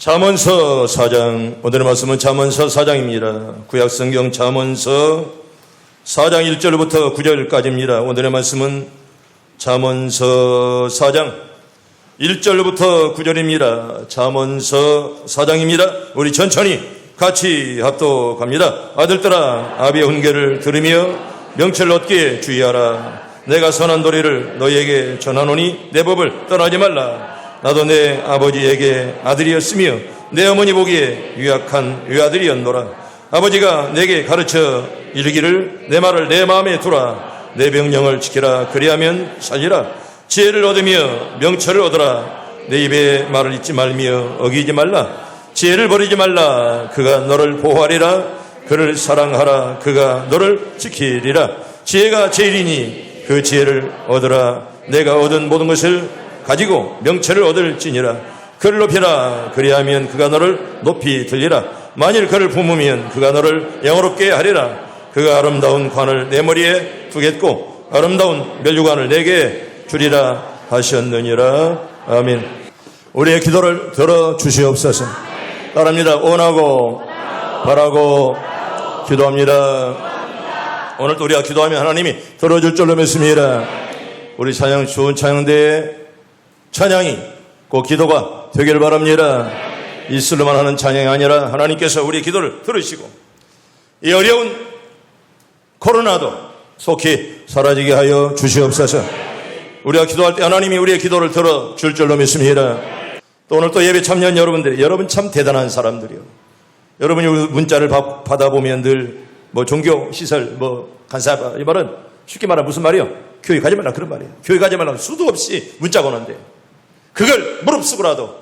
잠언서 4장, 오늘의 말씀은 잠언서 4장입니다. 구약성경 잠언서 4장 1절부터 9절까지입니다. 오늘의 말씀은 잠언서 4장 1절부터 9절입니다. 잠언서 4장입니다. 우리 천천히 같이 합독합니다. 아들들아, 아비의 훈계를 들으며 명철을 얻기에 주의하라. 내가 선한 도리를 너희에게 전하노니 내 법을 떠나지 말라. 나도 내 아버지에게 아들이었으며 내 어머니 보기에 유약한 외아들이었노라. 아버지가 내게 가르쳐 이르기를 내 말을 내 마음에 두라. 내 명령을 지키라. 그리하면 살리라. 지혜를 얻으며 명철을 얻으라. 내 입에 말을 잊지 말며 어기지 말라. 지혜를 버리지 말라. 그가 너를 보호하리라. 그를 사랑하라. 그가 너를 지키리라. 지혜가 제일이니 그 지혜를 얻으라. 내가 얻은 모든 것을 가지고 명철을 얻을지니라. 그를 높이라. 그리하면 그가 너를 높이 들리라. 만일 그를 품으면 그가 너를 영화롭게 하리라. 그가 아름다운 관을 내 머리에 두겠고 아름다운 면류관을 내게 주리라 하셨느니라. 아멘. 우리의 기도를 들어주시옵소서. 따릅니다. 원하고 바라고 기도합니다. 오늘도 우리가 기도하면 하나님이 들어줄 줄로 믿습니다. 우리 찬양, 좋은 찬양대에 찬양이 꼭 기도가 되기를 바랍니다. 입술로만 하는 찬양이 아니라 하나님께서 우리의 기도를 들으시고 이 어려운 코로나도 속히 사라지게 하여 주시옵소서. 우리가 기도할 때 하나님이 우리의 기도를 들어줄 줄로 믿습니다. 또 오늘 또 예배 참여한 여러분들이, 여러분 참 대단한 사람들이요. 여러분이 문자를 받아보면 늘 종교시설 간사, 이 말은 쉽게 말하면 무슨 말이요? 교회 가지 말라 그런 말이에요. 교회 가지 말라 수도 없이 문자가 오는데 그걸 무릅쓰고라도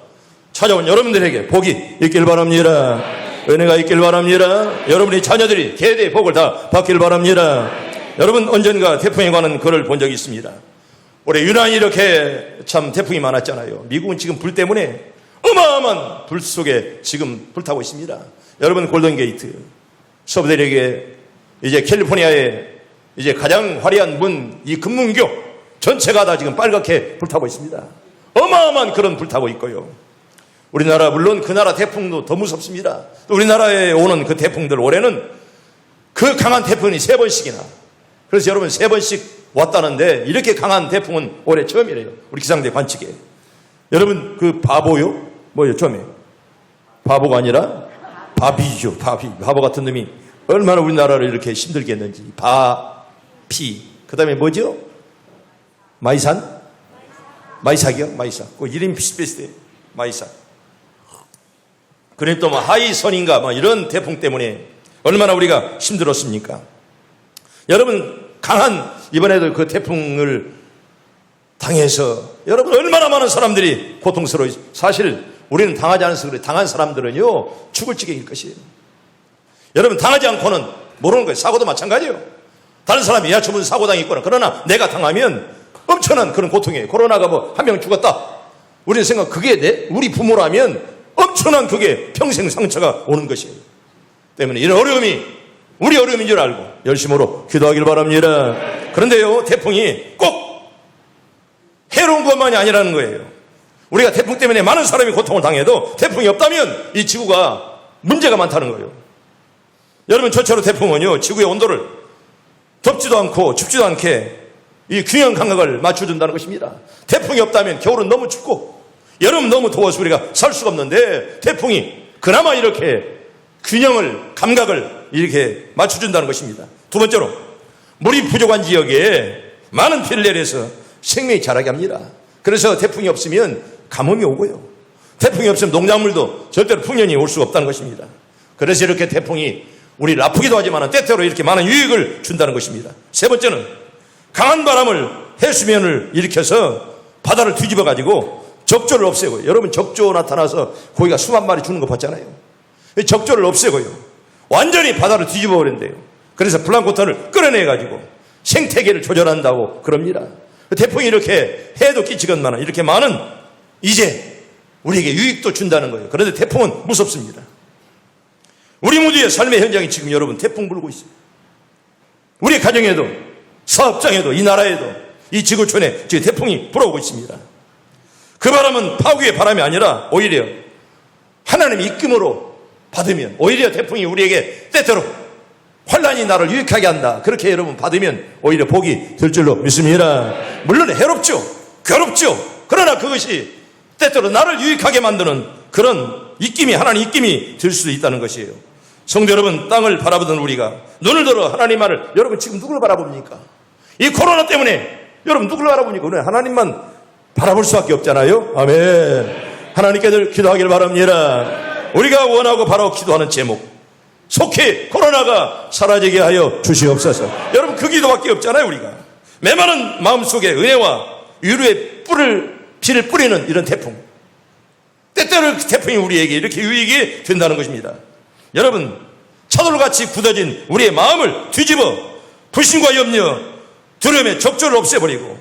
찾아온 여러분들에게 복이 있길 바랍니다. 은혜가 있길 바랍니다. 여러분의 자녀들이 계대의 복을 다 받길 바랍니다. 여러분 언젠가 태풍에 관한 글을 본 적이 있습니다. 올해 유난히 이렇게 참 태풍이 많았잖아요. 미국은 지금 불 때문에 어마어마한 불 속에 지금 불타고 있습니다. 여러분 골든게이트, 서브대륙에 이제 캘리포니아에 이제 가장 화려한 문, 이 금문교 전체가 다 지금 빨갛게 불타고 있습니다. 어마어마한 그런 불타고 있고요. 우리나라 물론 그 나라 태풍도 더 무섭습니다. 또 우리나라에 오는 그 태풍들 올해는 그 강한 태풍이 3번씩이나. 그래서 여러분 3번씩 왔다는데 이렇게 강한 태풍은 올해 처음이래요. 우리 기상대 관측에. 여러분 그 바보요? 뭐예요? 처음에 바보가 아니라 바비죠. 바보 같은 놈이 얼마나 우리나라를 이렇게 힘들게 했는지. 그 다음에 뭐죠? 마이삭이요? 마이삭. 그 이름 비슷비슷해. 마이삭. 그러니 또 하이선인가 이런 태풍 때문에 얼마나 우리가 힘들었습니까? 여러분 강한 이번에도 그 태풍을 당해서 여러분 얼마나 많은 사람들이 고통스러워요. 사실 우리는 당하지 않아서 그래. 당한 사람들은요 죽을 지경일 것이에요. 여러분 당하지 않고는 모르는 거예요. 사고도 마찬가지예요. 다른 사람이 야초문 사고당이 있거나 그러나 내가 당하면 엄청난 그런 고통이에요. 코로나가 한 명 죽었다. 우리는 생각 그게 우리 부모라면 엄청난 그게 평생 상처가 오는 것이에요. 때문에 이런 어려움이 우리 어려움인 줄 알고 열심으로 기도하길 바랍니다. 그런데요 태풍이 꼭 해로운 것만이 아니라는 거예요. 우리가 태풍 때문에 많은 사람이 고통을 당해도 태풍이 없다면 이 지구가 문제가 많다는 거예요. 여러분 저처럼 태풍은요 지구의 온도를 덥지도 않고 춥지도 않게 이 균형 감각을 맞춰준다는 것입니다. 태풍이 없다면 겨울은 너무 춥고 여름은 너무 더워서 우리가 살 수가 없는데 태풍이 그나마 이렇게 감각을 이렇게 맞춰준다는 것입니다. 두 번째로 물이 부족한 지역에 많은 비를 내려서 생명이 자라게 합니다. 그래서 태풍이 없으면 가뭄이 오고요. 태풍이 없으면 농작물도 절대로 풍년이 올 수가 없다는 것입니다. 그래서 이렇게 태풍이 우리를 아프기도 하지만 때때로 이렇게 많은 유익을 준다는 것입니다. 세 번째는 강한 바람을 해수면을 일으켜서 바다를 뒤집어 가지고 적조를 없애고요. 여러분 적조 나타나서 고기가 수만 마리 죽는 거 봤잖아요. 적조를 없애고요. 완전히 바다를 뒤집어 버린대요. 그래서 플랑크톤을 끌어내 가지고 생태계를 조절한다고 그럽니다. 태풍이 이렇게 해도 끼치건만한 이렇게 많은 이제 우리에게 유익도 준다는 거예요. 그런데 태풍은 무섭습니다. 우리 모두의 삶의 현장이 지금 여러분 태풍 불고 있어요. 우리 가정에도 사업장에도 이 나라에도 이 지구촌에 지금 태풍이 불어오고 있습니다. 그 바람은 파괴의 바람이 아니라 오히려 하나님의 입김으로 받으면 오히려 태풍이 우리에게 때때로 환란이 나를 유익하게 한다. 그렇게 여러분 받으면 오히려 복이 될 줄로 믿습니다. 물론 해롭죠. 괴롭죠. 그러나 그것이 때때로 나를 유익하게 만드는 그런 입김이, 하나님 입김이 될 수도 있다는 것이에요. 성도 여러분, 땅을 바라보던 우리가 눈을 들어 하나님 말을, 여러분 지금 누구를 바라봅니까? 이 코로나 때문에 여러분 누구를 바라봅니까? 오늘 하나님만 바라볼 수밖에 없잖아요. 아멘. 하나님께들 기도하길 바랍니다. 우리가 원하고 바로 기도하는 제목, 속히 코로나가 사라지게 하여 주시옵소서. 여러분 그 기도밖에 없잖아요. 우리가 메마른 마음속에 은혜와 위로의 비를 뿌리는 이런 태풍, 때때로 그 태풍이 우리에게 이렇게 유익이 된다는 것입니다. 여러분 차돌같이 굳어진 우리의 마음을 뒤집어 불신과 염려, 두려움의 적조를 없애버리고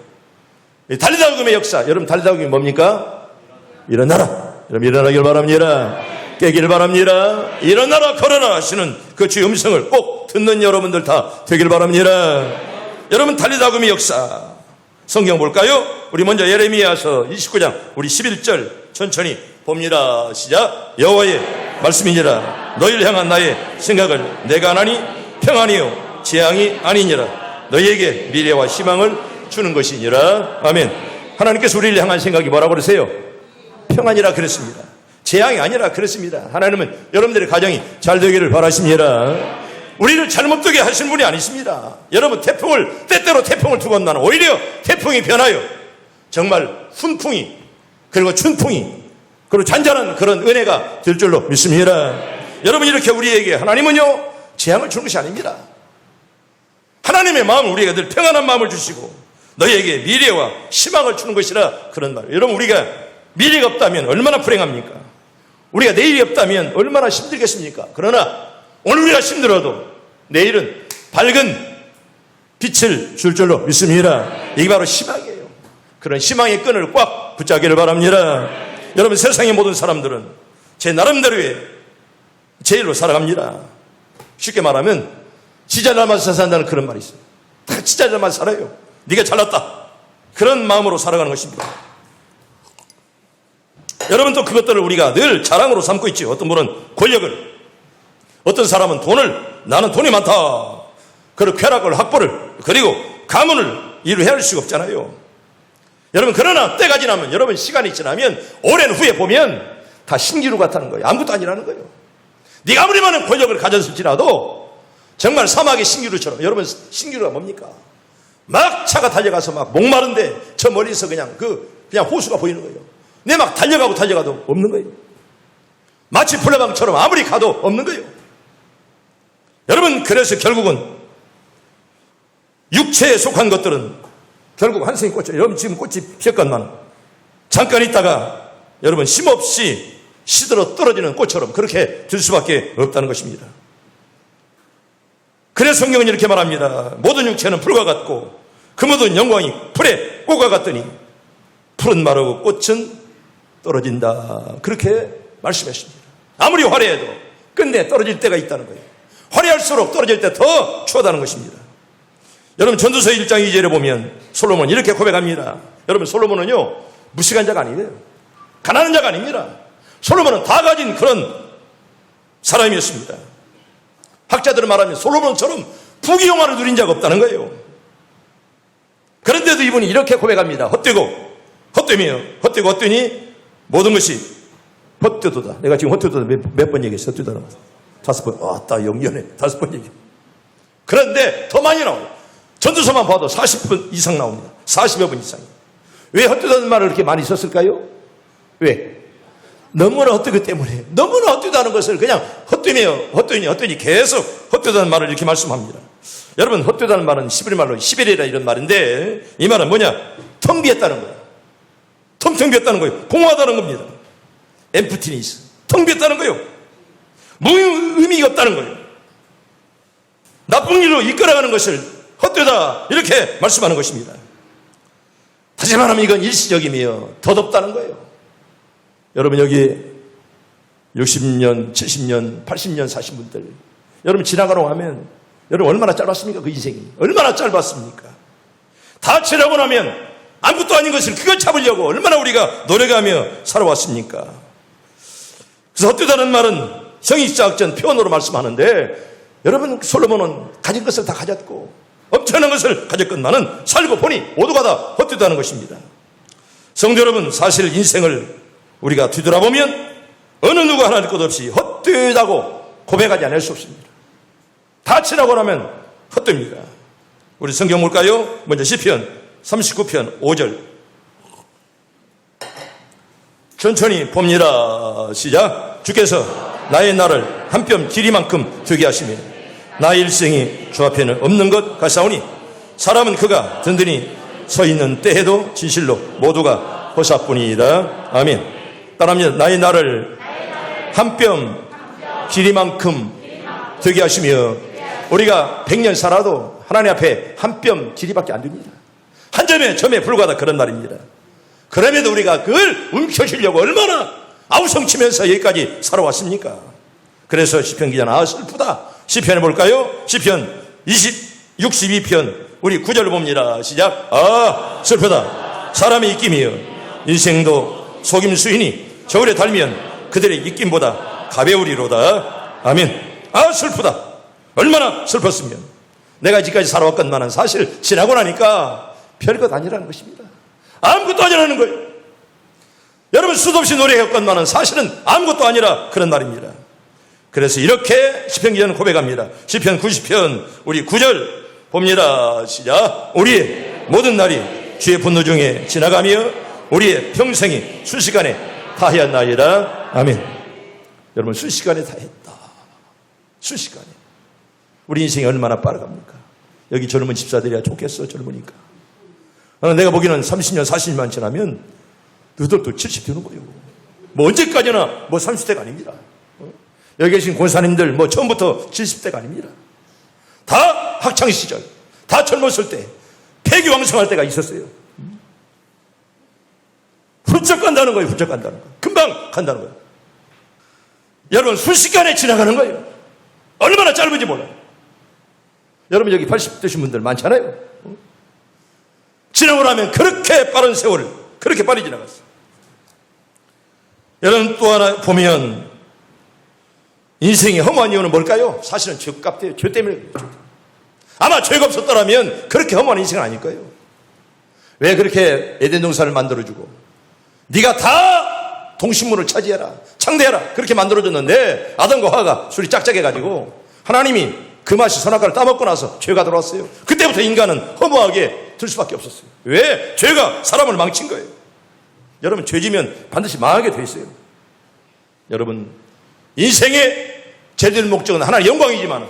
달리다금의 역사, 여러분 달리다금이 뭡니까? 일어나라. 여러분 일어나길 바랍니다. 깨기를 바랍니다. 일어나라 걸어라 하시는 그 주의 음성을 꼭 듣는 여러분들 다 되길 바랍니다. 여러분 달리다금의 역사 성경 볼까요? 우리 먼저 예레미야서 29장 우리 11절 천천히 봅니다. 시작. 여호와의 말씀이니라. 너희를 향한 나의 생각을 내가 하나니 평안이요 재앙이 아니니라. 너희에게 미래와 희망을 주는 것이니라. 아멘. 하나님께서 우리를 향한 생각이 뭐라고 그러세요? 평안이라 그랬습니다. 재앙이 아니라 그랬습니다. 하나님은 여러분들의 가정이 잘 되기를 바라십니다. 우리를 잘못 되게 하신 분이 아니십니다. 여러분 때때로 태풍을 두고 나는 오히려 태풍이 변하여 정말 훈풍이 그리고 춘풍이 그리고 잔잔한 그런 은혜가 될 줄로 믿습니다. 여러분 이렇게 우리에게 하나님은요 재앙을 주는 것이 아닙니다. 하나님의 마음을 우리에게 늘 평안한 마음을 주시고 너희에게 미래와 희망을 주는 것이라 그런 말. 여러분 우리가 미래가 없다면 얼마나 불행합니까? 우리가 내일이 없다면 얼마나 힘들겠습니까? 그러나 오늘 우리가 힘들어도 내일은 밝은 빛을 줄 줄로 믿습니다. 이게 바로 희망이에요. 그런 희망의 끈을 꽉 붙잡기를 바랍니다. 여러분 세상의 모든 사람들은 제 나름대로의 제일로 살아갑니다. 쉽게 말하면 지잘 날마다 산다는 그런 말이 있어요. 다 지잘 날마다 살아요. 네가 잘났다. 그런 마음으로 살아가는 것입니다. 여러분 또 그것들을 우리가 늘 자랑으로 삼고 있죠. 어떤 분은 권력을, 어떤 사람은 돈을, 나는 돈이 많다. 그리고 쾌락을, 확보를, 그리고 가문을 이루 헤아릴 수가 없잖아요. 여러분 그러나 때가 지나면, 여러분 시간이 지나면 오랜 후에 보면 다 신기루 같다는 거예요. 아무것도 아니라는 거예요. 네가 아무리 많은 권력을 가졌을지라도 정말 사막의 신기루처럼, 여러분 신기루가 뭡니까? 막 차가 달려가서 막 목마른데 저 멀리서 그냥 호수가 보이는 거예요. 내 막 달려가도 없는 거예요. 마치 불나방처럼 아무리 가도 없는 거예요. 여러분 그래서 결국은 육체에 속한 것들은 결국 한생이 꽃이, 여러분 지금 꽃이 피었건만 잠깐 있다가 여러분 힘없이 시들어 떨어지는 꽃처럼 그렇게 될 수밖에 없다는 것입니다. 그래서 성경은 이렇게 말합니다. 모든 육체는 풀과 같고 그 모든 영광이 풀의 꽃과 같더니 풀은 마르고 꽃은 떨어진다. 그렇게 말씀했습니다. 아무리 화려해도 끝내 떨어질 때가 있다는 거예요. 화려할수록 떨어질 때 더 추하다는 것입니다. 여러분 전도서 1장 2절에 보면 솔로몬 이렇게 고백합니다. 여러분 솔로몬은요 무식한 자가 아니에요. 가난한 자가 아닙니다. 솔로몬은 다 가진 그런 사람이었습니다. 학자들은 말하면 솔로몬처럼 부귀영화를 누린 자가 없다는 거예요. 그런데도 이분이 이렇게 고백합니다. 헛되니 모든 것이 헛되도다. 내가 지금 헛되도다 몇 번 얘기했어? 헛되도다 5번. 아따 영연해. 5번 얘기. 그런데 더 많이 나와요. 전도서만 봐도 40번 이상 나옵니다. 40여 번 이상이에요. 왜 헛되다는 말을 이렇게 많이 썼을까요? 왜? 너무나 헛되기 때문에. 너무나 헛되다는 것을 그냥 헛되니 계속 헛되다는 말을 이렇게 말씀합니다. 여러분 헛되다는 말은 히브리말로 시베리라 이런 말인데 이 말은 뭐냐? 텅 비었다는 거예요. 텅텅 비었다는 거예요. 공허하다는 겁니다. 엠프티니스. 텅 비었다는 거예요. 의미가 없다는 거예요. 나쁜 일로 이끌어가는 것을 헛되다 이렇게 말씀하는 것입니다. 다시 말하면 이건 일시적이며 덧없다는 거예요. 여러분 여기 60년, 70년, 80년 사신 분들 여러분 지나가라고 하면 여러분 얼마나 짧았습니까? 그 인생이 얼마나 짧았습니까? 다 지나고 나면 아무것도 아닌 것을 그걸 잡으려고 얼마나 우리가 노력하며 살아왔습니까? 그래서 헛되다는 말은 성의시작전 표현으로 말씀하는데, 여러분 솔로몬은 가진 것을 다 가졌고 엄청난 것을 가졌건만은 살고 보니 모두가 다 헛되다는 것입니다. 성도 여러분, 사실 인생을 우리가 뒤돌아보면 어느 누구 하나 할 것 없이 헛되다고 고백하지 않을 수 없습니다. 다 지나고 나면 헛됩니다. 우리 성경 볼까요? 먼저 시편 39편 5절 천천히 봅니다. 시작. 주께서 나의 날을 한 뼘 길이만큼 되게 하시며 나의 일생이 주 앞에는 없는 것 같사오니 사람은 그가 든든히 서 있는 때에도 진실로 모두가 허사뿐이다. 아멘. 따라합니다. 나의 날을 한 뼘 길이만큼 되게 하시며, 우리가 100년 살아도 하나님 앞에 한 뼘 길이밖에 안 됩니다. 한 점에 불과하다, 그런 말입니다. 그럼에도 우리가 그걸 움켜쥐려고 얼마나 아우성치면서 여기까지 살아왔습니까? 그래서 시편 기자는 슬프다. 시편에 볼까요? 시편 62편 우리 9절 봅니다. 시작. 슬프다. 사람의 입김이여 인생도 속임수이니 저울에 달면 그들의 입김보다 가벼우리로다. 아멘. 슬프다. 얼마나 슬펐으면 내가 지금까지 살아왔건만은 사실 지나고 나니까 별것 아니라는 것입니다. 아무것도 아니라는 거예요. 여러분 수도 없이 노래했건만은 사실은 아무것도 아니라 그런 말입니다. 그래서 이렇게 시편 기자는 고백합니다. 시편 90편 우리 9절 봅니다. 시작. 우리의 모든 날이 주의 분노 중에 지나가며 우리의 평생이 순식간에 다하였나이다. 아멘. 여러분 순식간에 다했다. 순식간에. 우리 인생이 얼마나 빠르갑니까? 여기 젊은 집사들이야 좋겠어. 젊으니까. 내가 보기에는 30년 40년만 지나면 너희들도 70 되는 거예요. 뭐 언제까지나 30대가 아닙니다. 여기 계신 권사님들 처음부터 70대가 아닙니다. 다 학창시절, 다 젊었을 때 패기왕성할 때가 있었어요. 훌쩍 간다는 거예요. 훌쩍 간다는 거예요. 금방 간다는 거예요. 여러분 순식간에 지나가는 거예요. 얼마나 짧은지 몰라요. 여러분 여기 80 되신 분들 많잖아요. 지나고 나면 그렇게 빠른 세월, 그렇게 빨리 지나갔어요. 여러분 또 하나 보면 인생의 허무한 이유는 뭘까요? 사실은 죄값 때문에, 죄 때문에. 아마 죄가 없었더라면 그렇게 허무한 인생은 아닐 거예요. 왜 그렇게 에덴 동산을 만들어주고 네가 다 동식물을 차지해라, 창대해라 그렇게 만들어줬는데 아담과 하와가 술이 짝짝해가지고 하나님이 그 맛이 선악과를 따먹고 나서 죄가 들어왔어요. 그때부터 인간은 허무하게 들 수밖에 없었어요. 왜? 죄가 사람을 망친 거예요. 여러분 죄지면 반드시 망하게 돼 있어요. 여러분 인생의 제대로 목적은 하나의 영광이지만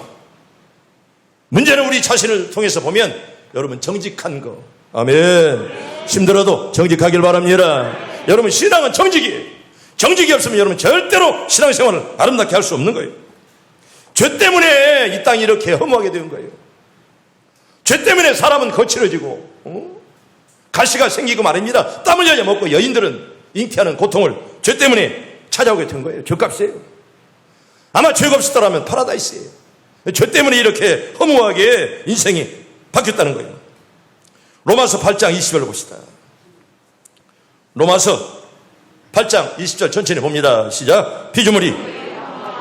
문제는 우리 자신을 통해서 보면 여러분 정직한 거. 아멘. 힘들어도 정직하길 바랍니다. 여러분 신앙은 정직이에요. 정직이 없으면 여러분 절대로 신앙생활을 아름답게 할 수 없는 거예요. 죄 때문에 이 땅이 이렇게 허무하게 된 거예요. 죄 때문에 사람은 거칠어지고 가시가 생기고 말입니다. 땀 흘려 먹고 여인들은 잉태하는 고통을 죄 때문에 찾아오게 된 거예요. 죄값이에요. 아마 죄가 없었더라면 파라다이스예요. 죄 때문에 이렇게 허무하게 인생이 바뀌었다는 거예요. 로마서 8장 20절을 봅시다. 로마서 8장 20절 천천히 봅니다. 시작. 피조물이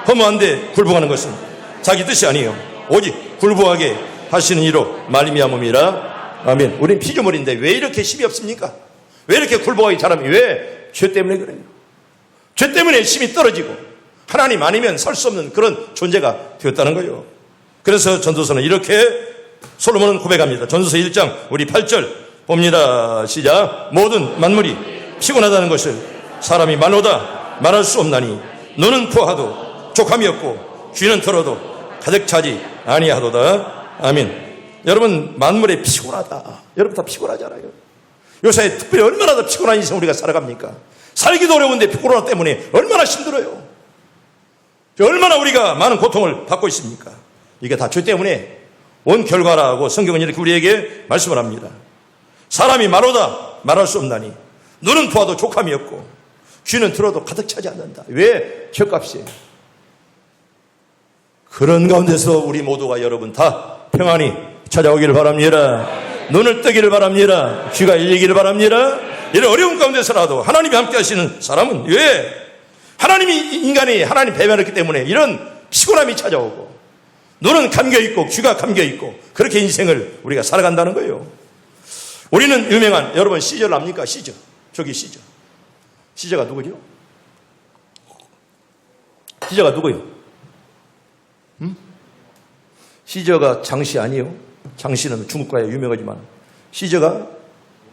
허무한데 굴복하는 것은 자기 뜻이 아니에요. 오직 굴복하게 하시는 이로 말미암음이라. 아멘. 우린 피조물인데 왜 이렇게 힘이 없습니까? 왜 이렇게 굴복하기 잘합니까? 왜? 죄 때문에 그래요. 죄 때문에 힘이 떨어지고 하나님 아니면 설 수 없는 그런 존재가 되었다는 거예요. 그래서 전도서는 이렇게 솔로몬은 고백합니다. 전도서 1장 우리 8절 봅니다. 시작. 모든 만물이 피곤하다는 것을 사람이 말로다 말할 수 없나니 너는 포하도 족함이 없고 귀는 들어도 가득 차지 아니하도다. 아멘. 여러분 만물에 피곤하다. 여러분 다 피곤하잖아요. 요새 특별히 얼마나 더 피곤한 인생 우리가 살아갑니까? 살기도 어려운데 피곤하 때문에 얼마나 힘들어요. 얼마나 우리가 많은 고통을 받고 있습니까? 이게 다 죄 때문에 온 결과라고 성경은 이렇게 우리에게 말씀을 합니다. 사람이 말로다 말할 수 없나니 눈은 보아도 족함이 없고 귀는 들어도 가득 차지 않는다. 왜? 죄값이에요. 그런 가운데서 우리 모두가 여러분 다 평안히 찾아오기를 바랍니다. 눈을 뜨기를 바랍니다. 귀가 열리기를 바랍니다. 이런 어려운 가운데서라도 하나님이 함께 하시는 사람은 왜? 인간이 하나님 배반했기 때문에 이런 피곤함이 찾아오고, 너는 감겨있고 귀가 감겨있고, 그렇게 인생을 우리가 살아간다는 거예요. 우리는 유명한, 여러분 시저를 압니까? 시저. 저기 시저. 시저가 누구죠? 시저가 누구요? 시저가 장씨 아니에요? 장씨는 중국과에 유명하지만 시저가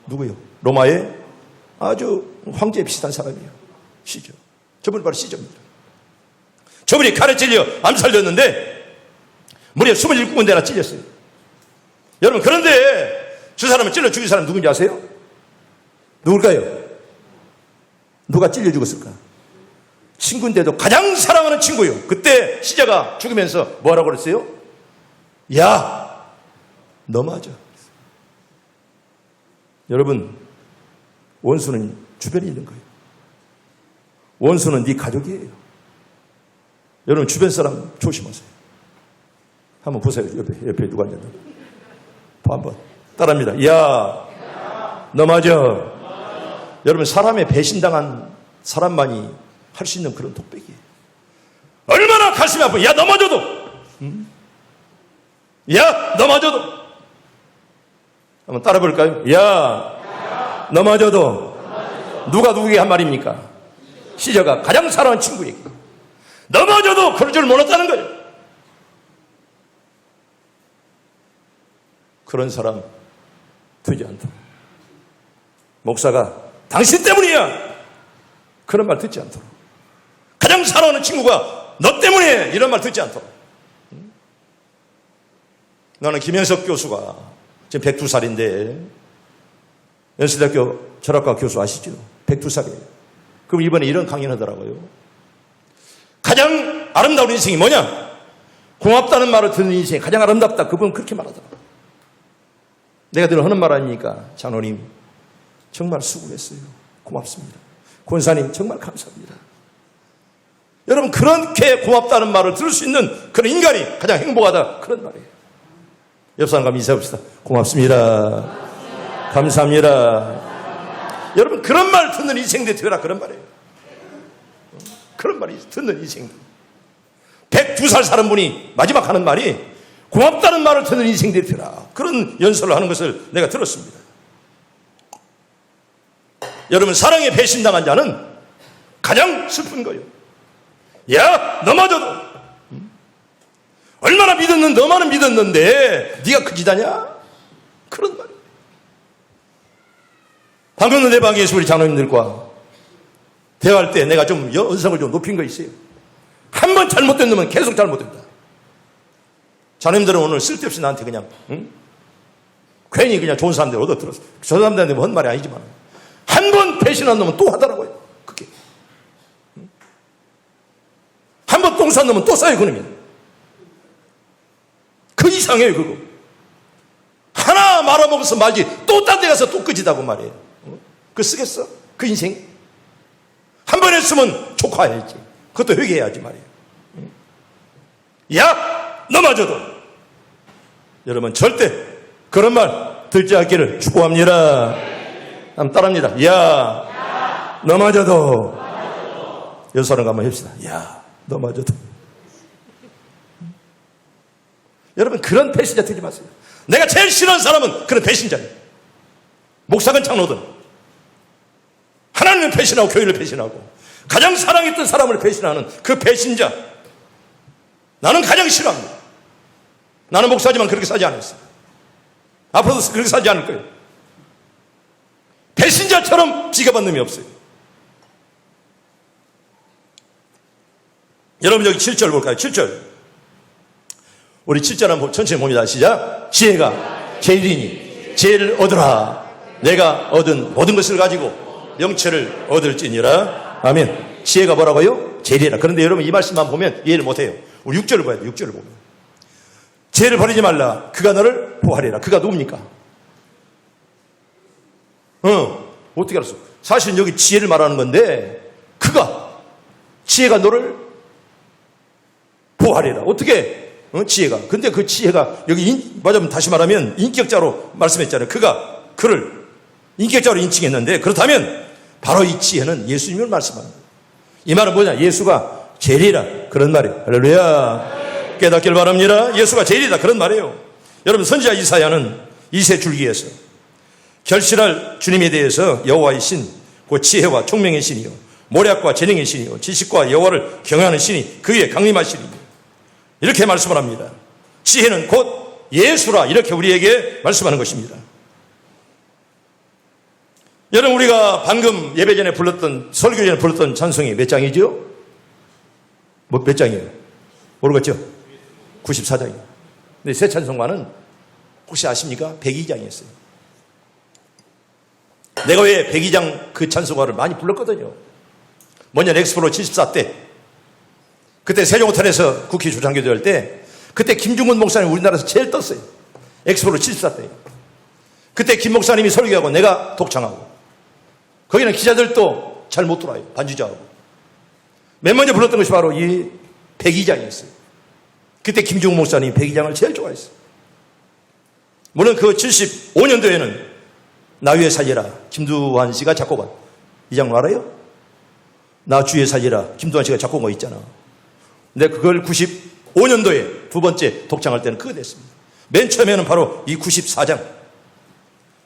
누구요? 로마의 아주 황제에 비슷한 사람이에요. 시저. 저분이 바로 시저입니다. 저분이 칼에 찔려 암살됐는데 무려 27군데나 찔렸어요. 여러분, 그런데 저 사람을 찔러 죽인 사람 누군지 아세요? 누굴까요? 누가 찔려 죽었을까? 친구인데도 가장 사랑하는 친구요. 그때 시저가 죽으면서 뭐라고 그랬어요? 야, 너 맞아. 여러분, 원수는 주변에 있는 거예요. 원수는 네 가족이에요. 여러분, 주변 사람 조심하세요. 한번 보세요. 옆에 누가 앉았나? 한번 따라합니다. 야, 너 맞아. 여러분, 사람의 배신당한 사람만이 할 수 있는 그런 독백이에요. 얼마나 가슴이 아파. 야, 너 맞아도. 야, 너 맞아도. 한번 따라 볼까요? 야, 너 맞아도. 누가 누구에게 한 말입니까? 시저가 가장 사랑하는 친구에게. 너 맞아도 그럴 줄 몰랐다는 거예요. 그런 사람 되지 않도록. 목사가 당신 때문이야, 그런 말 듣지 않도록. 가장 사랑하는 친구가 너 때문에 이런 말 듣지 않도록. 나는 김현석 교수가 지금 102살인데 연세대학교 철학과 교수 아시죠? 102살이에요. 그럼 이번에 이런 강연을 하더라고요. 가장 아름다운 인생이 뭐냐? 고맙다는 말을 듣는 인생이 가장 아름답다. 그분은 그렇게 말하더라고요. 내가 늘 하는 말 아닙니까? 장로님 정말 수고했어요. 고맙습니다. 권사님 정말 감사합니다. 여러분, 그렇게 고맙다는 말을 들을 수 있는 그런 인간이 가장 행복하다, 그런 말이에요. 옆 사람과 인사합시다. 고맙습니다. 감사합니다. 여러분, 그런 말 듣는 인생들 되라, 그런 말이에요. 그런 말이 듣는 인생들. 102살 사는 분이 마지막 하는 말이 고맙다는 말을 듣는 인생들이 되라, 그런 연설을 하는 것을 내가 들었습니다. 여러분, 사랑에 배신당한 자는 가장 슬픈 거예요. 야, 너 맞아도. 얼마나 믿었는데, 너만은 믿었는데 네가 그 짓하냐? 그런 말이에요. 방금 내 방에서 우리 장로님들과 대화할 때 내가 좀 언성을 좀 높인 거 있어요. 한 번 잘못된 놈은 계속 잘못된다. 장로님들은 오늘 쓸데없이 나한테 그냥 괜히 그냥 좋은 사람들 얻어들었어. 저 사람들한테 뭐 한 말이 아니지만 한 번 배신한 놈은 또 하더라고요. 그게 한 번 똥 싼 놈은 또 싸요. 그놈이 그 이상해요. 그거 하나 말아먹어서 말지 또 딴 데 가서 또 끄지다고 말이에요. 그거 쓰겠어? 그 인생 한 번 했으면 족화해야지. 그것도 회개해야지 말이에요. 야, 너 맞아도. 여러분, 절대 그런 말 듣지 않기를 축복합니다. 한번 따라합니다. 야, 너 맞아도. 여섯 사람과 한번 합시다. 야, 너 맞아도. 여러분, 그런 배신자 되지 마세요. 내가 제일 싫어하는 사람은 그런 배신자예요. 목사건 장로든 하나님을 배신하고 교회를 배신하고 가장 사랑했던 사람을 배신하는 그 배신자, 나는 가장 싫어합니다. 나는 목사지만 그렇게 살지 않았어요. 앞으로도 그렇게 살지 않을 거예요. 배신자처럼 지갑한 놈이 없어요. 여러분, 여기 7절 볼까요? 7절. 우리 7절 한번 천천히 봅니다. 시작. 지혜가 제일이니 지혜를 얻으라. 내가 얻은 모든 것을 가지고 명철을 얻을지니라. 아멘. 지혜가 뭐라고요? 제일이라. 그런데 여러분, 이 말씀만 보면 이해를 못해요. 우리 6절을 봐야 돼요. 6절을 보면. 지혜를 버리지 말라. 그가 너를 보호하리라. 그가 누굽니까? 어떻게 알았어? 사실은 여기 지혜를 말하는 건데, 지혜가 너를 보호하리라. 어떻게? 지혜가. 근데 그 지혜가 여기 맞으면 다시 말하면 인격자로 말씀했잖아요. 그를 인격자로 인칭했는데, 그렇다면 바로 이 지혜는 예수님을 말씀합니다. 이 말은 뭐냐? 예수가 제일이라 그런 말이에요. 할렐루야. 깨닫길 바랍니다. 예수가 제일이다 그런 말이에요. 여러분, 선지자 이사야는 이세 줄기에서 결실할 주님에 대해서 여호와의 신, 그 지혜와 총명의 신이요, 모략과 재능의 신이요, 지식과 여호와를 경외하는 신이 그 위에 강림하시리니, 이렇게 말씀을 합니다. 지혜는 곧 예수라, 이렇게 우리에게 말씀하는 것입니다. 여러분, 우리가 방금 예배 전에 불렀던, 설교 전에 불렀던 찬송이 몇 장이죠? 몇 장이에요? 모르겠죠? 94장이에요. 근데 새 찬송가는 혹시 아십니까? 102장이었어요. 내가 왜 102장 그 찬송가를 많이 불렀거든요. 먼저 엑스포로 74때, 그때 세종호텔에서 국회 조장교도 할 때, 그때 김중근 목사님 우리나라에서 제일 떴어요. 엑스포로 74때. 그때 김 목사님이 설교하고 내가 독창하고, 거기는 기자들도 잘 못 들어와요. 반주자하고. 맨 먼저 불렀던 것이 바로 이 102장이었어요. 그때 김중근 목사님이 102장을 제일 좋아했어요. 물론 그 75년도에는 나 위에 살리라, 김두한 씨가 작곡한 이 장 알아요? 나 주위에 살리라, 김두한 씨가 작곡한 거 있잖아. 근데 그걸 95년도에 두 번째 독창할 때는 그거 됐습니다. 맨 처음에는 바로 이 94장.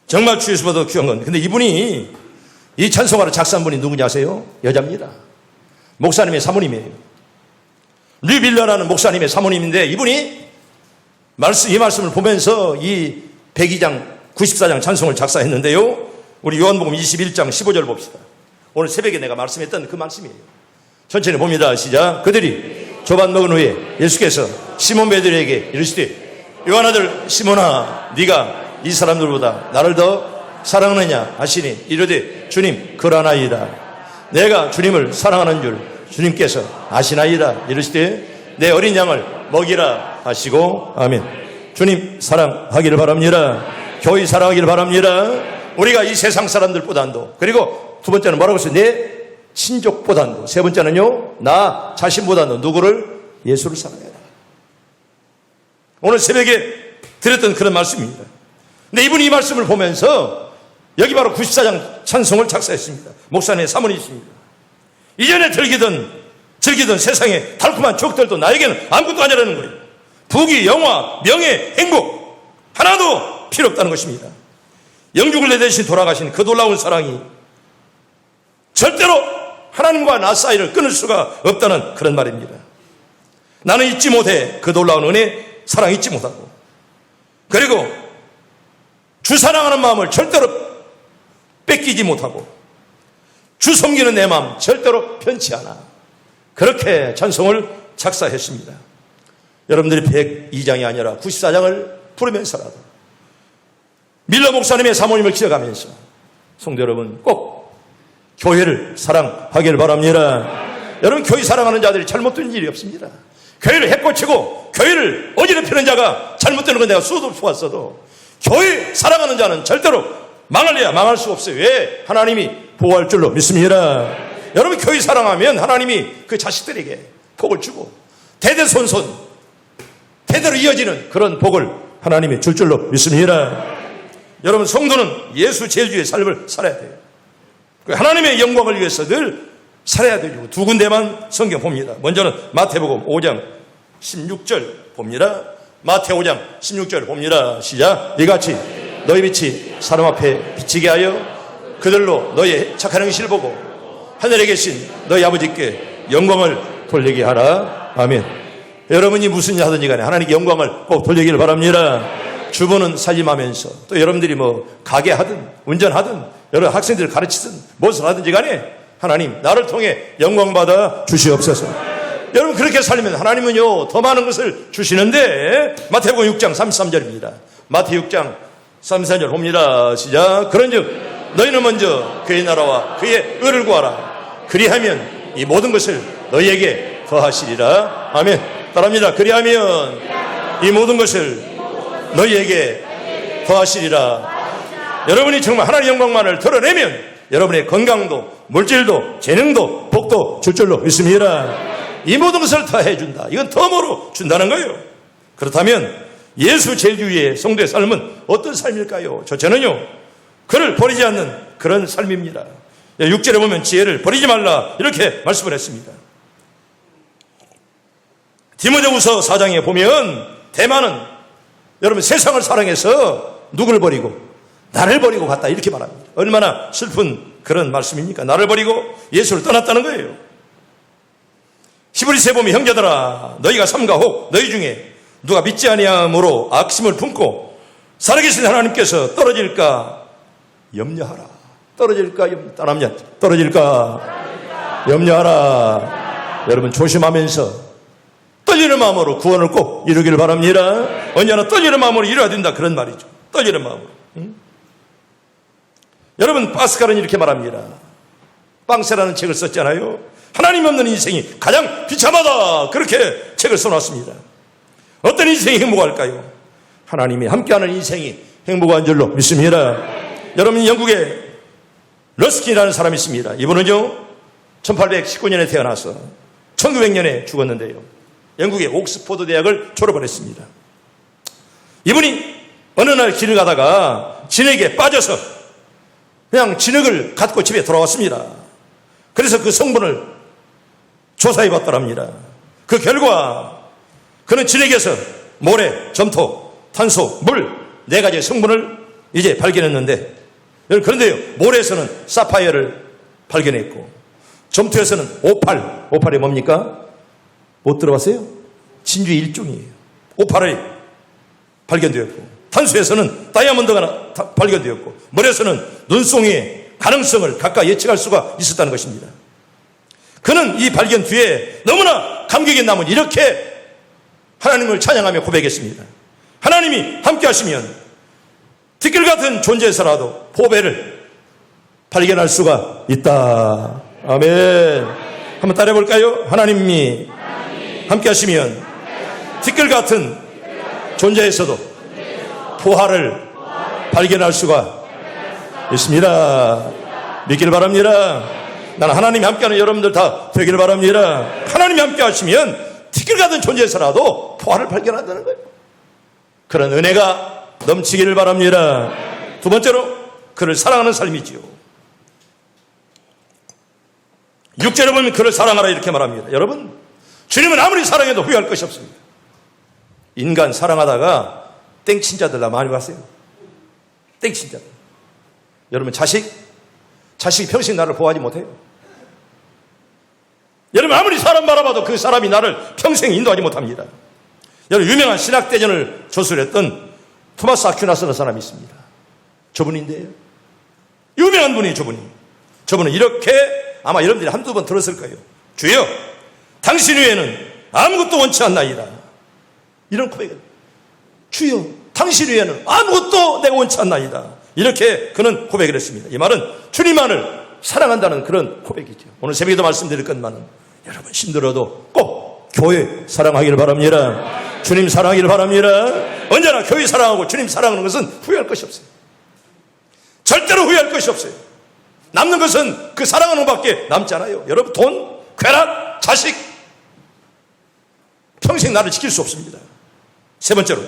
정말 주에서보다 귀한 건, 근데 이분이, 이 찬송가를 작사한 분이 누구냐 아세요? 여자입니다. 목사님의 사모님이에요. 류빌러라는 목사님의 사모님인데, 이분이 이 말씀을 보면서 이 102장 94장 찬송을 작사했는데요. 우리 요한복음 21장 15절 봅시다. 오늘 새벽에 내가 말씀했던 그 말씀이에요. 천천히 봅니다. 시작. 그들이 조반 먹은 후에 예수께서 시몬 베드로에게 이르시되, 요한 아들 시몬아, 네가 이 사람들보다 나를 더 사랑하느냐 하시니, 이르되 주님 그러나이다. 내가 주님을 사랑하는 줄 주님께서 아시나이다. 이르시되 내 어린 양을 먹이라 하시고. 아멘. 주님 사랑하기를 바랍니다. 교회 사랑하기를 바랍니다. 우리가 이 세상 사람들보다도, 그리고 두 번째는 뭐라고 했어요? 내 친족보다도, 세 번째는요, 나 자신보다도 누구를? 예수를 사랑해라. 오늘 새벽에 드렸던 그런 말씀입니다. 근데 이분이 이 말씀을 보면서 여기 바로 94장 찬송을 작사했습니다. 목사님의 사모님이십니다. 이전에 즐기던 세상의 달콤한 추억들도 나에게는 아무것도 아니라는 거예요. 부귀, 영화, 명예, 행복 하나도 필요 없다는 것입니다. 영육을 내대신 돌아가신 그 놀라운 사랑이 절대로 하나님과 나 사이를 끊을 수가 없다는 그런 말입니다. 나는 잊지 못해. 그 놀라운 은혜, 사랑 잊지 못하고, 그리고 주 사랑하는 마음을 절대로 뺏기지 못하고, 주 섬기는 내 마음 절대로 편치 않아. 그렇게 찬송을 작사했습니다. 여러분들이 102장이 아니라 94장을 부르면서라도 밀러 목사님의 사모님을 기억하면서 성도 여러분 꼭 교회를 사랑하길 바랍니다. 여러분, 교회 사랑하는 자들이 잘못된 일이 없습니다. 교회를 해코치고 교회를 어지럽히는 자가 잘못되는 건 내가 수도 없이 봤어도, 교회 사랑하는 자는 절대로 망할래야 망할 수 없어요. 왜? 하나님이 보호할 줄로 믿습니다. 여러분, 교회 사랑하면 하나님이 그 자식들에게 복을 주고 대대손손 대대로 이어지는 그런 복을 하나님이 줄 줄로 믿습니다. 여러분, 성도는 예수 제주의 삶을 살아야 돼요. 하나님의 영광을 위해서 늘 살아야 되죠. 두 군데만 성경 봅니다. 먼저는 마태복음 5장 16절 봅니다. 마태 5장 16절 봅니다. 시작. 이같이 너희 빛이 사람 앞에 비치게 하여 그들로 너희 착한 행실을 보고 하늘에 계신 너희 아버지께 영광을 돌리게 하라. 아멘. 여러분이 무슨 일 하든지 간에 하나님께 영광을 꼭 돌리기를 바랍니다. 주부는 살림하면서, 또 여러분들이 가게 하든 운전하든 여러 학생들을 가르치든 무엇을 하든지 간에 하나님 나를 통해 영광 받아 주시옵소서. 여러분, 그렇게 살면 하나님은요 더 많은 것을 주시는데, 마태복음 6장 33절입니다. 마태 6장 33절 봅니다. 시작. 그런즉 너희는 먼저 그의 나라와 그의 의를 구하라. 그리하면 이 모든 것을 너희에게 더하시리라. 아멘. 따라합니다. 그리하면 이 모든 것을 너희에게 더하시리라. 여러분이 정말 하나님의 영광만을 드러내면 여러분의 건강도 물질도 재능도 복도 줄 줄로 믿습니다. 이 모든 것을 더해준다. 이건 덤으로 준다는 거예요. 그렇다면 예수 제주의 성도의 삶은 어떤 삶일까요? 첫째는요, 그를 버리지 않는 그런 삶입니다. 6절에 보면 지혜를 버리지 말라 이렇게 말씀을 했습니다. 디모데후서 4장에 보면 대만은 여러분 세상을 사랑해서 누구를 버리고 나를 버리고 갔다 이렇게 말합니다. 얼마나 슬픈 그런 말씀입니까? 나를 버리고 예수를 떠났다는 거예요. 히브리서에 보면 형제들아 너희가 삼가 혹 너희 중에 누가 믿지 아니함으로 악심을 품고 살아계신 하나님께서 떨어질까 염려하라. 떨어질까 염려하라. 여러분 조심하면서 떨리는 마음으로 구원을 꼭 이루기를 바랍니다. 언제나 떨리는 마음으로 이루어야 된다 그런 말이죠. 떨리는 마음으로. 여러분 파스칼은 이렇게 말합니다. 빵세라는 책을 썼잖아요. 하나님 없는 인생이 가장 비참하다 그렇게 책을 써놨습니다. 어떤 인생이 행복할까요? 하나님이 함께하는 인생이 행복한 줄로 믿습니다. 여러분 영국에 러스킨이라는 사람이 있습니다. 이분은요 1819년에 태어나서 1900년에 죽었는데요. 영국의 옥스포드 대학을 졸업을 했습니다. 이분이 어느 날 길을 가다가 진흙에 빠져서 그냥 진흙을 갖고 집에 돌아왔습니다. 그래서 그 성분을 조사해 봤더랍니다. 그 결과 그는 진흙에서 모래, 점토, 탄소, 물 4가지의 성분을 이제 발견했는데 그런데요 모래에서는 사파이어를 발견했고 점토에서는 오팔이 뭡니까? 못 들어봤어요? 진주의 일종이에요. 오팔이 발견되었고 탄소에서는 다이아몬드가 발견되었고 물에서는 눈송이의 가능성을 가까이 예측할 수가 있었다는 것입니다. 그는 이 발견 뒤에 너무나 감격에 남은 이렇게 하나님을 찬양하며 고백했습니다. 하나님이 함께 하시면 티끌 같은 존재에서라도 보배를 발견할 수가 있다. 아멘. 한번 따라해 볼까요? 하나님이 함께 하시면 티끌 같은 존재에서도 보화를 발견할 수가 있습니다. 믿기를 바랍니다. 나는 하나님이 함께하는 여러분들 다 되기를 바랍니다. 하나님이 함께 하시면 티끌 같은 존재에서라도 보화를 발견한다는 거예요. 그런 은혜가 넘치기를 바랍니다. 두 번째로 그를 사랑하는 삶이지요. 6절에 보면 그를 사랑하라 이렇게 말합니다. 여러분 주님은 아무리 사랑해도 후회할 것이 없습니다. 인간 사랑하다가 땡친자들 나 많이 봤어요. 땡친자들. 여러분 자식이 평생 나를 보호하지 못해요. 여러분 아무리 사람 바라봐도 그 사람이 나를 평생 인도하지 못합니다. 여러분 유명한 신학대전을 조술했던 토마스 아퀴나스라는 사람이 있습니다. 저분인데요. 유명한 분이 저분은 이렇게 아마 여러분들이 한두 번 들었을 거예요. 주여 당신 외에는 아무것도 원치 않나이다. 이런 고백을 주여 당신 외에는 아무것도 내가 원치 않나이다. 이렇게 그는 고백을 했습니다. 이 말은 주님만을 사랑한다는 그런 고백이죠. 오늘 새벽에도 말씀드릴 것만은 여러분 힘들어도 꼭 교회 사랑하기를 바랍니다. 주님 사랑하기를 바랍니다. 언제나 교회 사랑하고 주님 사랑하는 것은 후회할 것이 없어요. 절대로 후회할 것이 없어요. 남는 것은 그 사랑하는 것밖에 남지 않아요. 여러분 돈, 쾌락, 자식 평생 나를 지킬 수 없습니다. 세 번째로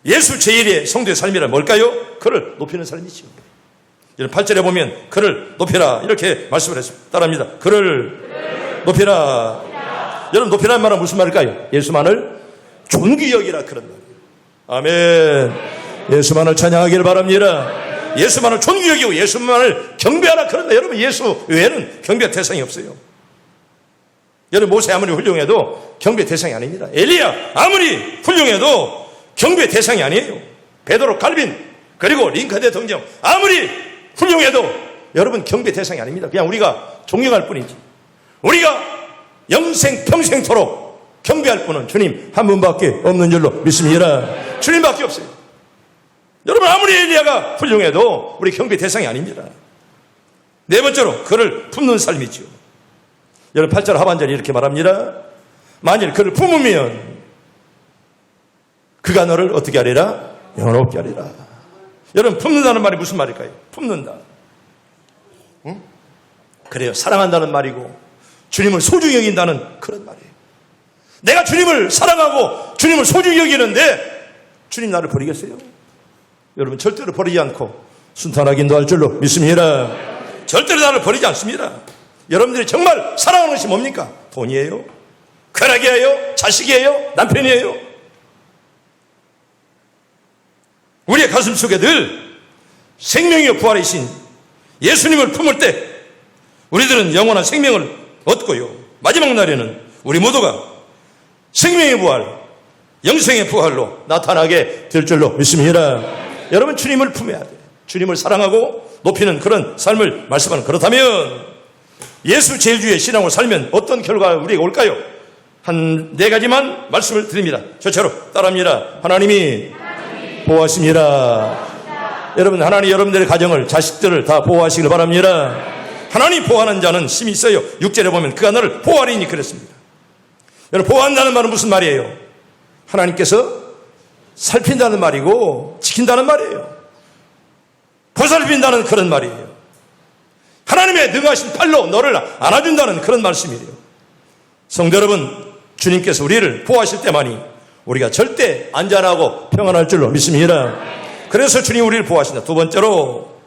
예수 제1의 성도의 삶이란 뭘까요? 그를 높이는 삶이지요. 8절에 보면 그를 높이라 이렇게 말씀을 했습니다. 따라합니다. 그를 높이라. 여러분 높이라는 말은 무슨 말일까요? 예수만을 존귀 여기라 그런 말이에요. 아멘. 예수만을 찬양하기를 바랍니다. 예수만을 존귀 여기고 예수만을 경배하라 그런다. 여러분 예수 외에는 경배 대상이 없어요. 여러분 모세 아무리 훌륭해도 경배 대상이 아닙니다. 엘리야 아무리 훌륭해도 경배 대상이 아니에요. 베드로, 갈빈 그리고 링컨 대통령 아무리 훌륭해도 여러분 경배 대상이 아닙니다. 그냥 우리가 존경할 뿐이지. 우리가 영생 평생토록 경배할 분은 주님 한 분밖에 없는 줄로 믿습니다. 주님밖에 없어요. 여러분 아무리 엘리야가 훌륭해도 우리 경배 대상이 아닙니다. 네 번째로 그를 품는 삶이지요. 여러분 8절 하반절에 이렇게 말합니다. 만일 그를 품으면 그가 너를 어떻게 하리라? 영원롭게 하리라. 여러분 품는다는 말이 무슨 말일까요? 품는다. 응? 그래요. 사랑한다는 말이고 주님을 소중히 여긴다는 그런 말이에요. 내가 주님을 사랑하고 주님을 소중히 여기는데 주님 나를 버리겠어요? 여러분 절대로 버리지 않고 순탄하게 인도할 줄로 믿습니다. 절대로 나를 버리지 않습니다. 여러분들이 정말 사랑하는 것이 뭡니까? 돈이에요? 쾌락이에요? 자식이에요? 남편이에요? 우리의 가슴 속에 늘 생명이요 부활이신 예수님을 품을 때 우리들은 영원한 생명을 얻고요, 마지막 날에는 우리 모두가 생명의 부활, 영생의 부활로 나타나게 될 줄로 믿습니다. 여러분, 주님을 품어야 돼요. 주님을 사랑하고 높이는 그런 삶을 말씀하는, 그렇다면 예수 제일주의 신앙으로 살면 어떤 결과가 우리에게 올까요? 한 4가지만 말씀을 드립니다. 저처럼 따라합니다. 하나님이 보호하십니다. 여러분, 하나님 여러분들의 가정을, 자식들을 다 보호하시길 바랍니다. 하나님 보호하는 자는 힘이 있어요. 6절에 보면 그가 너를 보호하리니 그랬습니다. 여러분, 보호한다는 말은 무슨 말이에요? 하나님께서 살핀다는 말이고 지킨다는 말이에요. 보살핀다는 그런 말이에요. 하나님의 능하신 팔로 너를 안아준다는 그런 말씀이에요. 성도 여러분, 주님께서 우리를 보호하실 때만이 우리가 절대 안전하고 평안할 줄로 믿습니다. 그래서 주님 우리를 보호하신다. 두 번째로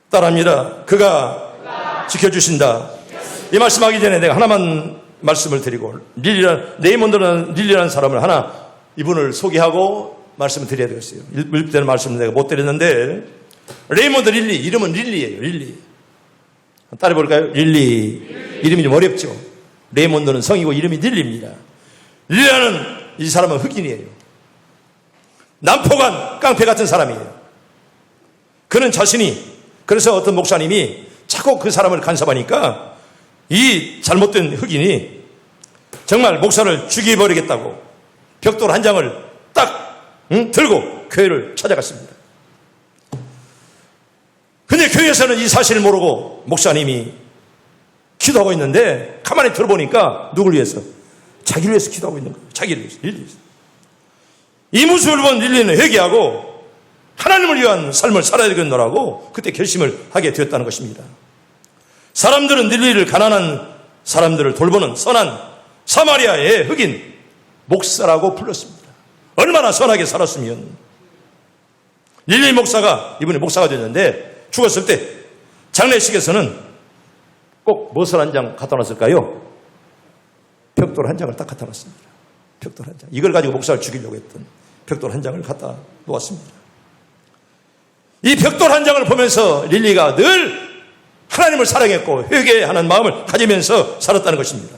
따라합니다. 그가 지켜주신다. 이 말씀하기 전에 내가 하나만 말씀을 드리고, 레이몬드라는 릴리라는 사람을 하나, 이분을 소개하고 말씀을 드려야 되겠어요. 일부때는 말씀을 내가 못 드렸는데, 레이몬드 릴리, 이름은 릴리예요. 릴리. 따라해볼까요? 릴리. 이름이 좀 어렵죠. 레이몬드는 성이고 이름이 릴리입니다. 릴리라는 이 사람은 흑인이에요. 남포간 깡패 같은 사람이에요. 그는 자신이, 그래서 어떤 목사님이 자꾸 그 사람을 간섭하니까 이 잘못된 흑인이 정말 목사를 죽여버리겠다고 벽돌 한 장을 딱 들고 교회를 찾아갔습니다. 근데 교회에서는 이 사실을 모르고 목사님이 기도하고 있는데 가만히 들어보니까 누굴 위해서? 자기를 위해서 기도하고 있는 거예요. 자기를 위해서, 릴리 위해서. 이 모습을 본 릴리는 회개하고 하나님을 위한 삶을 살아야 되겠노라고 그때 결심을 하게 되었다는 것입니다. 사람들은 릴리를 가난한 사람들을 돌보는 선한 사마리아의 흑인 목사라고 불렀습니다. 얼마나 선하게 살았으면. 릴리 목사가, 이분이 목사가 됐는데 죽었을 때 장례식에서는 꼭 무엇을 한 장 갖다 놨을까요? 벽돌 한 장을 딱 갖다 놨습니다. 벽돌 한 장. 이걸 가지고 목사를 죽이려고 했던 벽돌 한 장을 갖다 놓았습니다. 이 벽돌 한 장을 보면서 릴리가 늘 하나님을 사랑했고 회개하는 마음을 가지면서 살았다는 것입니다.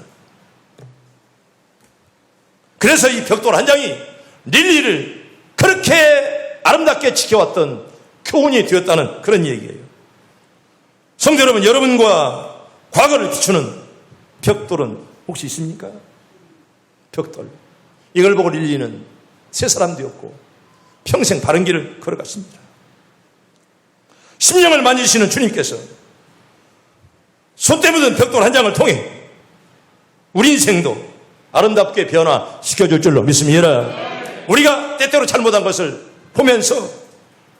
그래서 이 벽돌 한 장이 릴리를 그렇게 아름답게 지켜왔던 교훈이 되었다는 그런 얘기예요. 성도 여러분, 여러분과 과거를 비추는 벽돌은 혹시 있습니까? 벽돌. 이걸 보고 릴리는 새 사람 되었고 평생 바른 길을 걸어갔습니다. 심령을 만지시는 주님께서 손때 묻은 벽돌 한 장을 통해 우리 인생도 아름답게 변화시켜줄 줄로 믿습니다. 우리가 때때로 잘못한 것을 보면서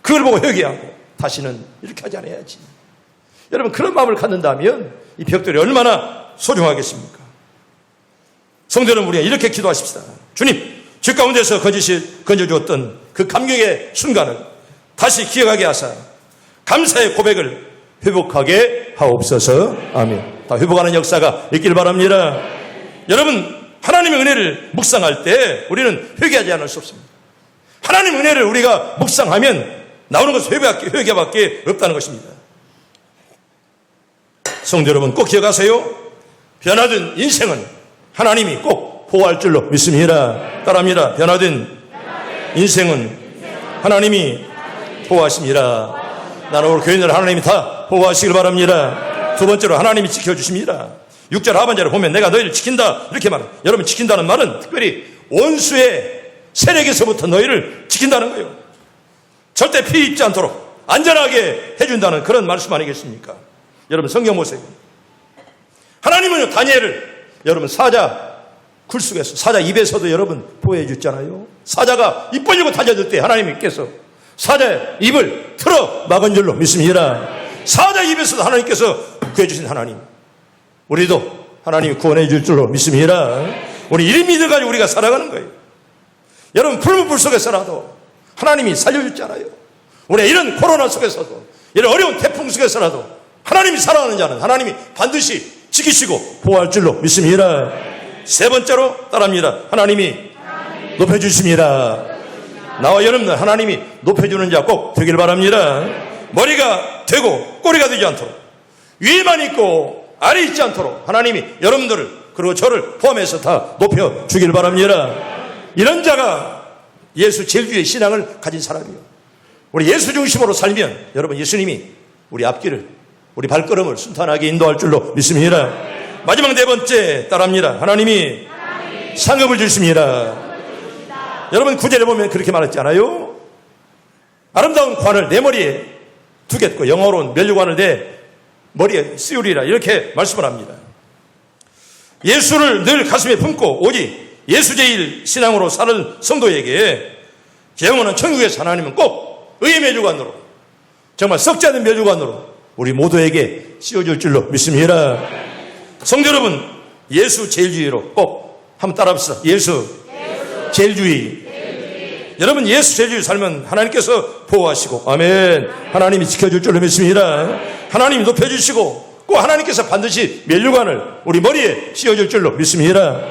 그걸 보고 회개하고 다시는 이렇게 하지 않아야지. 여러분, 그런 마음을 갖는다면 이 벽돌이 얼마나 소중하겠습니까? 성도 여러분, 우리가 이렇게 기도하십시다. 주님, 죄 가운데서 건져주었던 그 감격의 순간을 다시 기억하게 하사 감사의 고백을 회복하게 하옵소서. 아멘. 다 회복하는 역사가 있길 바랍니다. 여러분, 하나님의 은혜를 묵상할 때 우리는 회개하지 않을 수 없습니다. 하나님의 은혜를 우리가 묵상하면 나오는 것은 회개밖에 없다는 것입니다. 성도 여러분, 꼭 기억하세요. 변화된 인생은 하나님이 꼭 보호할 줄로 믿습니다. 따라합니다. 변화된 인생은 하나님이 보호하십니다. 나는 오늘 교인들 하나님이 다 보호하시길 바랍니다. 두 번째로 하나님이 지켜주십니다. 6절 하반절에 보면 내가 너희를 지킨다 이렇게 말해요. 여러분, 지킨다는 말은 특별히 원수의 세력에서부터 너희를 지킨다는 거예요. 절대 피해 입지 않도록 안전하게 해준다는 그런 말씀 아니겠습니까? 여러분, 성경 보세요. 하나님은 다니엘을 여러분 사자 굴 속에서, 사자 입에서도 여러분 보호해 줬잖아요. 사자가 입 벌리고 다녀들 때 하나님께서 사자의 입을 틀어 막은 줄로 믿습니다. 사자 입에서도 하나님께서 구해주신 하나님, 우리도 하나님이 구원해 줄 줄로 믿습니다. 우리 이름 믿어가지고 우리가 살아가는 거예요. 여러분, 풀무불 속에서라도 하나님이 살려줬잖아요. 우리 이런 코로나 속에서도 이런 어려운 태풍 속에서라도 하나님이 사랑하는 자는 하나님이 반드시 지키시고 보호할 줄로 믿습니다. 세 번째로 따라합니다. 하나님이 높여주십니다. 나와 여러분들 하나님이 높여주는 자 꼭 되길 바랍니다. 머리가 되고 꼬리가 되지 않도록, 위에만 있고 아래 있지 않도록 하나님이 여러분들을 그리고 저를 포함해서 다 높여주길 바랍니다. 이런 자가 예수 제일주의 신앙을 가진 사람이요, 우리 예수 중심으로 살면 여러분 예수님이 우리 앞길을, 우리 발걸음을 순탄하게 인도할 줄로 믿습니다. 마지막 네 번째 따라합니다. 하나님이 상급을 주십니다. 여러분 9절에 보면 그렇게 말했지 않아요? 아름다운 관을 내 머리에 두겠고 영어로는 면류관을 내 머리에 씌우리라, 이렇게 말씀을 합니다. 예수를 늘 가슴에 품고 오직 예수 제일 신앙으로 사는 성도에게 영원한 천국에서 하나님은 꼭 의의 면류관으로, 정말 썩지 않은 면류관으로 우리 모두에게 씌워줄 줄로 믿습니다. 성도 여러분, 예수 제일주의로 꼭 한번 따라합시다. 예수 제일주의. 여러분 예수 제일주의 살면 하나님께서 보호하시고, 아멘, 하나님이 지켜줄 줄로 믿습니다. 하나님이 높여주시고 꼭 하나님께서 반드시 면류관을 우리 머리에 씌워줄 줄로 믿습니다.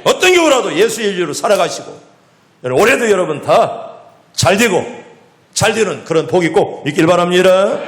어떤 경우라도 예수 제일주의로 살아가시고 올해도 여러분 다 잘 되고 잘 되는 그런 복이 꼭 있길 바랍니다.